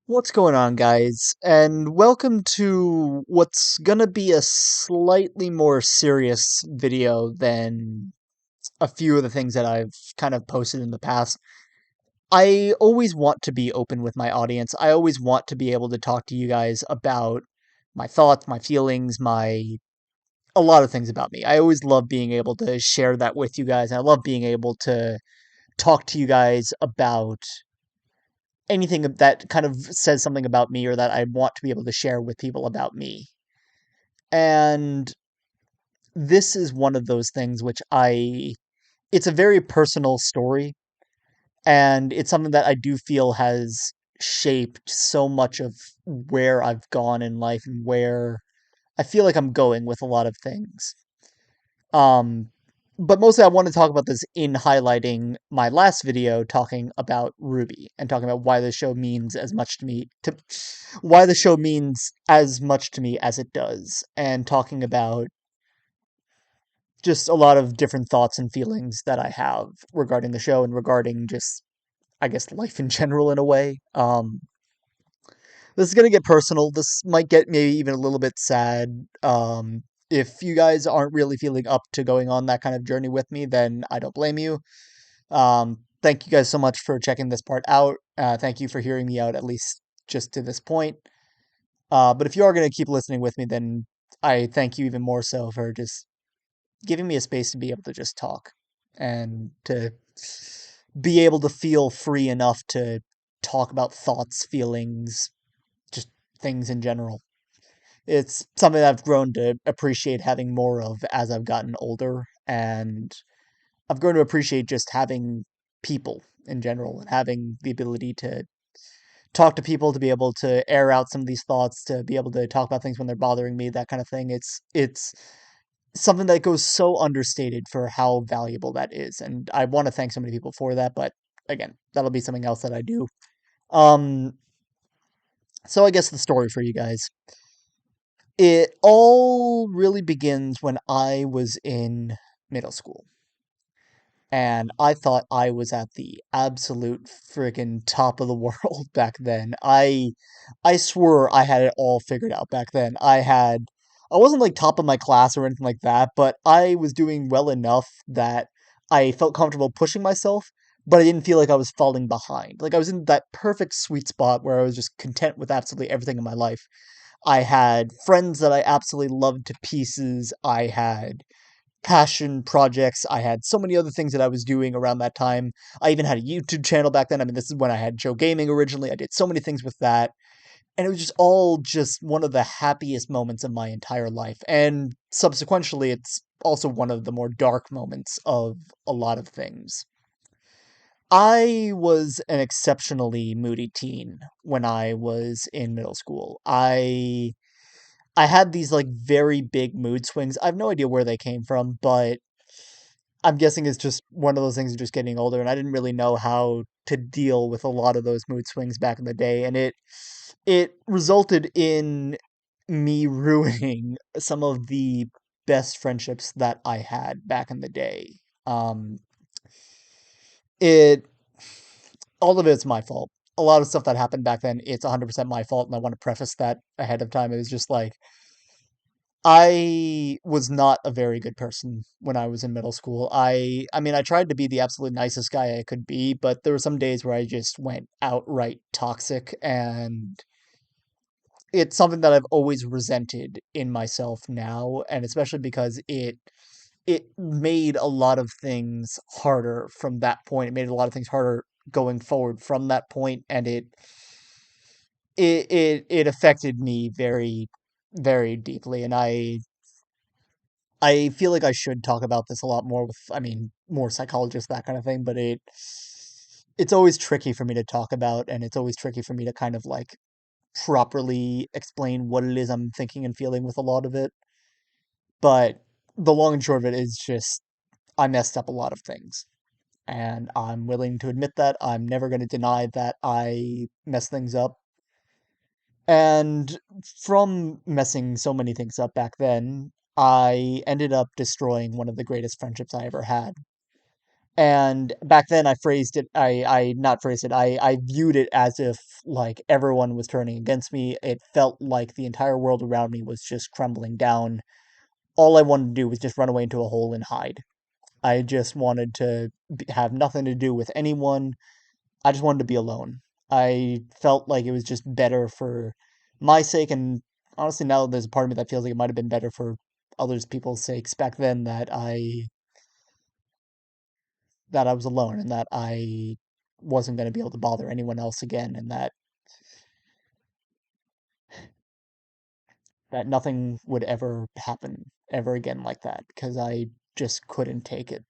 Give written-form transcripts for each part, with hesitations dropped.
What's going on, guys? And welcome to what's gonna be a slightly more serious video than a few of the things that I've kind of posted in the past. I always want to be open with my audience. I always want to be able to talk to you guys about my thoughts, my feelings, a lot of things about me. I always love being able to share that with you guys. And I love being able to talk to you guys about anything that kind of says something about me or that I want to be able to share with people about me. And this is one of those things which it's a very personal story, and it's something that I do feel has shaped so much of where I've gone in life and where I feel like I'm going with a lot of things. Um, but mostly I want to talk about this in highlighting my last video talking about RWBY and talking about why the show means as much to me why the show means as much to me as it does, and talking about just a lot of different thoughts and feelings that I have regarding the show and regarding just I guess life in general in a way. This is gonna get personal. This might get maybe even a little bit sad. If you guys aren't really feeling up to going on that kind of journey with me, then I don't blame you. Thank you guys so much for checking this part out. Thank you for hearing me out at least just to this point. But if you are gonna keep listening with me, then I thank you even more so for just giving me a space to be able to just talk and to be able to feel free enough to talk about thoughts, feelings, just things in general. It's something that I've grown to appreciate having more of as I've gotten older, and I've grown to appreciate just having people in general and having the ability to talk to people, to be able to air out some of these thoughts, to be able to talk about things when they're bothering me, that kind of thing. It's something that goes so understated for how valuable that is, and I want to thank so many people for that, but again, that'll be something else that I do. Um so I guess the story for you guys. It all really begins when I was in middle school. And I thought I was at the absolute friggin' top of the world back then. I swore I had it all figured out back then. I wasn't like top of my class or anything like that, but I was doing well enough that I felt comfortable pushing myself, but I didn't feel like I was falling behind. Like I was in that perfect sweet spot where I was just content with absolutely everything in my life. I had friends that I absolutely loved to pieces. I had passion projects. I had so many other things that I was doing around that time. I even had a YouTube channel back then. I mean, this is when I had Joe Gaming originally. I did so many things with that. And it was just all just one of the happiest moments of my entire life. And subsequently, it's also one of the more dark moments of a lot of things. I was an exceptionally moody teen when I was in middle school. I had these like very big mood swings. I have no idea where they came from, but I'm guessing it's just one of those things of just getting older, and I didn't really know how to deal with a lot of those mood swings back in the day, and it resulted in me ruining some of the best friendships that I had back in the day. Um, it all of it's my fault. A lot of stuff that happened back then, it's 100% my fault, and I want to preface that ahead of time. It was just like I was not a very good person when I was in middle school. I mean, I tried to be the absolute nicest guy I could be, but there were some days where I just went outright toxic, and it's something that I've always resented in myself now, and especially because it made a lot of things harder from that point. It made a lot of things harder going forward from that point, and it affected me very very deeply, and I feel like I should talk about this a lot more with, I mean, more psychologists, that kind of thing, but it's always tricky for me to talk about, and it's always tricky for me to kind of like properly explain what it is I'm thinking and feeling with a lot of it. But the long and short of it is just I messed up a lot of things. And I'm willing to admit that. I'm never going to deny that I messed things up. And from messing so many things up back then, I ended up destroying one of the greatest friendships I ever had. And back then I not phrased it, I viewed it as if like everyone was turning against me. It felt like the entire world around me was just crumbling down. All I wanted to do was just run away into a hole and hide. I just wanted to have nothing to do with anyone. I just wanted to be alone. I felt like it was just better for my sake, and honestly, now there's a part of me that feels like it might have been better for others people's sakes back then that I was alone and that I wasn't going to be able to bother anyone else again, and that nothing would ever happen ever again like that because I just couldn't take it.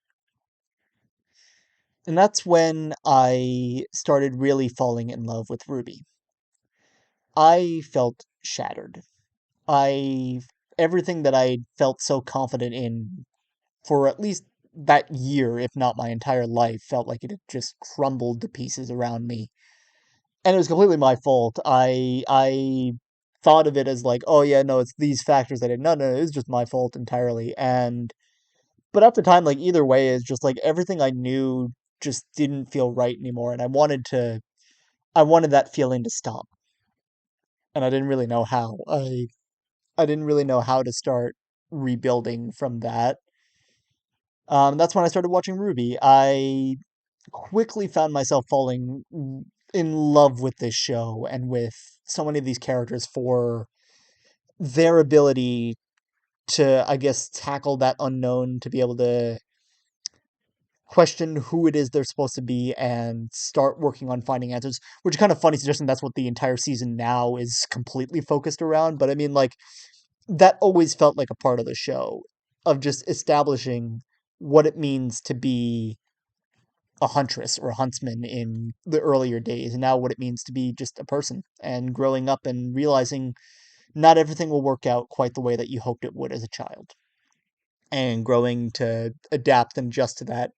And that's when I started really falling in love with Ruby. I felt shattered. I Everything that I felt so confident in for at least that year, if not my entire life, felt like it had just crumbled to pieces around me. And it was completely my fault. I thought of it as like, oh yeah, no, it's these factors I did. No, no, it was just my fault entirely. And but at the time, like either way, it's just like everything I knew just didn't feel right anymore, and I wanted that feeling to stop, and I didn't really know how. I didn't really know how to start rebuilding from that. That's when I started watching RWBY. I quickly found myself falling in love with this show and with so many of these characters for their ability to, I guess, tackle that unknown, to be able to question who it is they're supposed to be and start working on finding answers, which is kind of funny suggesting that's what the entire season now is completely focused around. But I mean, like, that always felt like a part of the show of just establishing what it means to be a huntress or a huntsman in the earlier days, and now what it means to be just a person and growing up and realizing not everything will work out quite the way that you hoped it would as a child, and growing to adapt and adjust to that.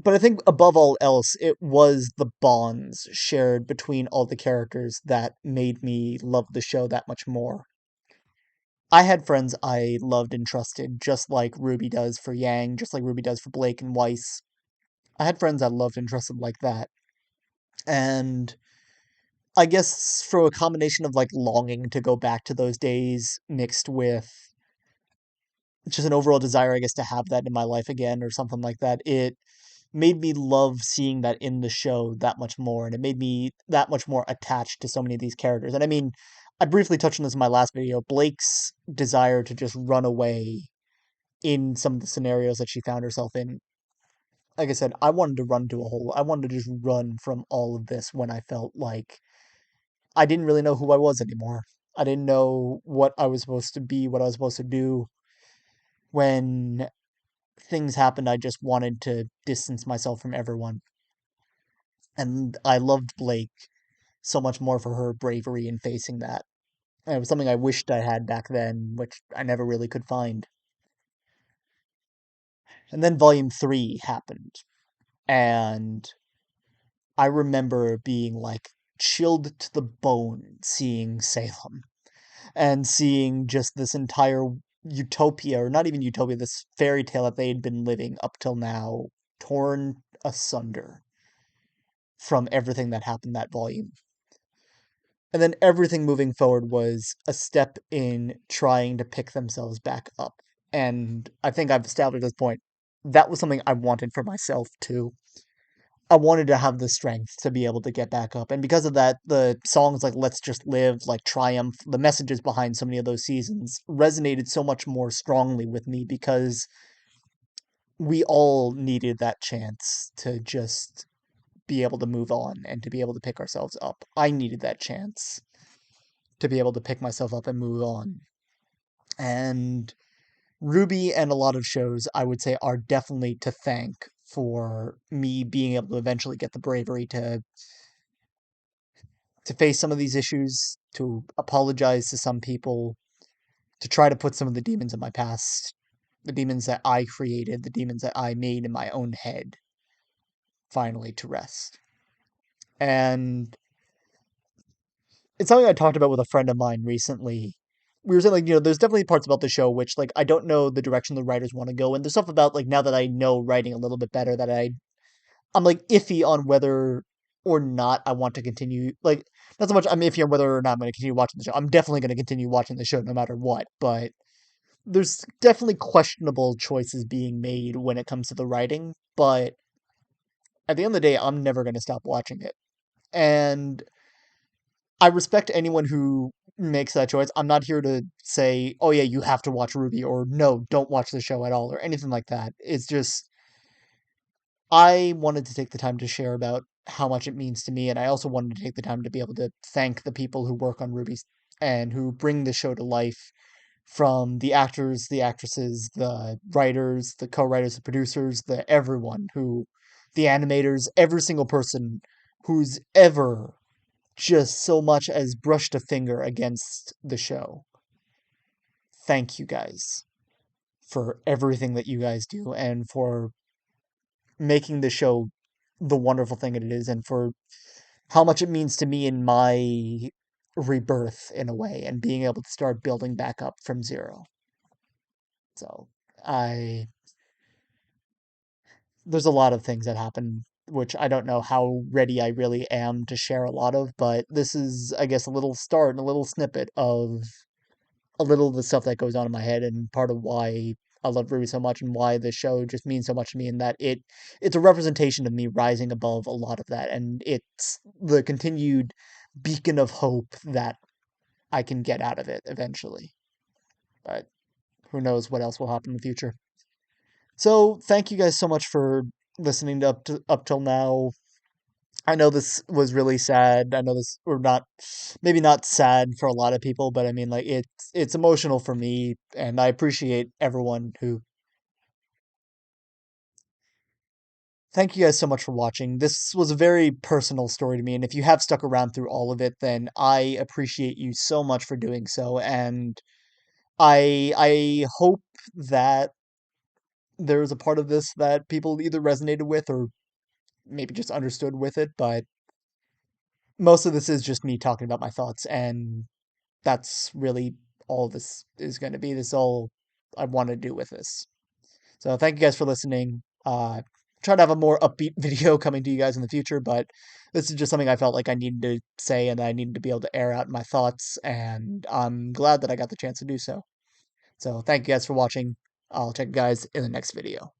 But I think above all else, it was the bonds shared between all the characters that made me love the show that much more. I had friends I loved and trusted, just like Ruby does for Yang, just like Ruby does for Blake and Weiss. I had friends I loved and trusted like that. And I guess for a combination of like longing to go back to those days mixed with just an overall desire, I guess, to have that in my life again or something like that, it made me love seeing that in the show that much more. And it made me that much more attached to so many of these characters. And I mean, I briefly touched on this in my last video. Blake's desire to just run away in some of the scenarios that she found herself in. Like I said, I wanted to run to a hole. I wanted to just run from all of this when I felt like I didn't really know who I was anymore. I didn't know what I was supposed to be, what I was supposed to do. When things happened, I just wanted to distance myself from everyone. And I loved Blake so much more for her bravery in facing that. And it was something I wished I had back then, which I never really could find. And then Volume 3 happened. And I remember being like chilled to the bone seeing Salem and seeing just this entire utopia, or not even utopia, this fairy tale that they had been living up till now, torn asunder from everything that happened that volume. And then everything moving forward was a step in trying to pick themselves back up. And I think I've established at this point that was something I wanted for myself too. I wanted to have the strength to be able to get back up. And because of that, the songs like Let's Just Live, like Triumph, the messages behind so many of those seasons resonated so much more strongly with me because we all needed that chance to just be able to move on and to be able to pick ourselves up. I needed that chance to be able to pick myself up and move on. And RWBY and a lot of shows, I would say, are definitely to thank for me being able to eventually get the bravery to face some of these issues, to apologize to some people, to try to put some of the demons in my past, the demons that I created, the demons that I made in my own head, finally to rest. And it's something I talked about with a friend of mine recently. we were saying, like, there's definitely parts about the show which, like, I don't know the direction the writers want to go, and there's stuff about, like, now that I know writing a little bit better, that I'm like iffy on whether or not I want to continue. Like, not so much I'm iffy on whether or not I'm going to continue watching the show. I'm definitely going to continue watching the show no matter what, but there's definitely questionable choices being made when it comes to the writing. But at the end of the day, I'm never going to stop watching it. And I respect anyone who makes that choice. I'm not here to say, oh yeah, you have to watch Ruby, or no, don't watch the show at all, or anything like that. It's just, I wanted to take the time to share about how much it means to me, and I also wanted to take the time to be able to thank the people who work on Ruby and who bring the show to life, from the actors, the actresses, the writers, the co-writers, the producers, the everyone who, the animators, every single person who's ever just so much as brushed a finger against the show. Thank you guys for everything that you guys do, and for making the show the wonderful thing it is, and for how much it means to me in my rebirth in a way, and being able to start building back up from zero. So, I there's a lot of things that happen which I don't know how ready I really am to share a lot of, but this is, I guess, a little start and a little snippet of a little of the stuff that goes on in my head, and part of why I love Ruby so much, and why the show just means so much to me, and that it's a representation of me rising above a lot of that, and it's the continued beacon of hope that I can get out of it eventually. But who knows what else will happen in the future. So thank you guys so much for listening up till now. I know this was really sad. I know this, or not, maybe not sad for a lot of people, but I mean, like, it's emotional for me, and I appreciate everyone who. Thank you guys so much for watching. This was a very personal story to me, and if you have stuck around through all of it, then I appreciate you so much for doing so, and I hope that there's a part of this that people either resonated with, or maybe just understood with it, but most of this is just me talking about my thoughts, and that's really all this is going to be. This is all I want to do with this. So thank you guys for listening. Try to have a more upbeat video coming to you guys in the future, but this is just something I felt like I needed to say, and I needed to be able to air out my thoughts, and I'm glad that I got the chance to do so. So thank you guys for watching. I'll check you guys in the next video.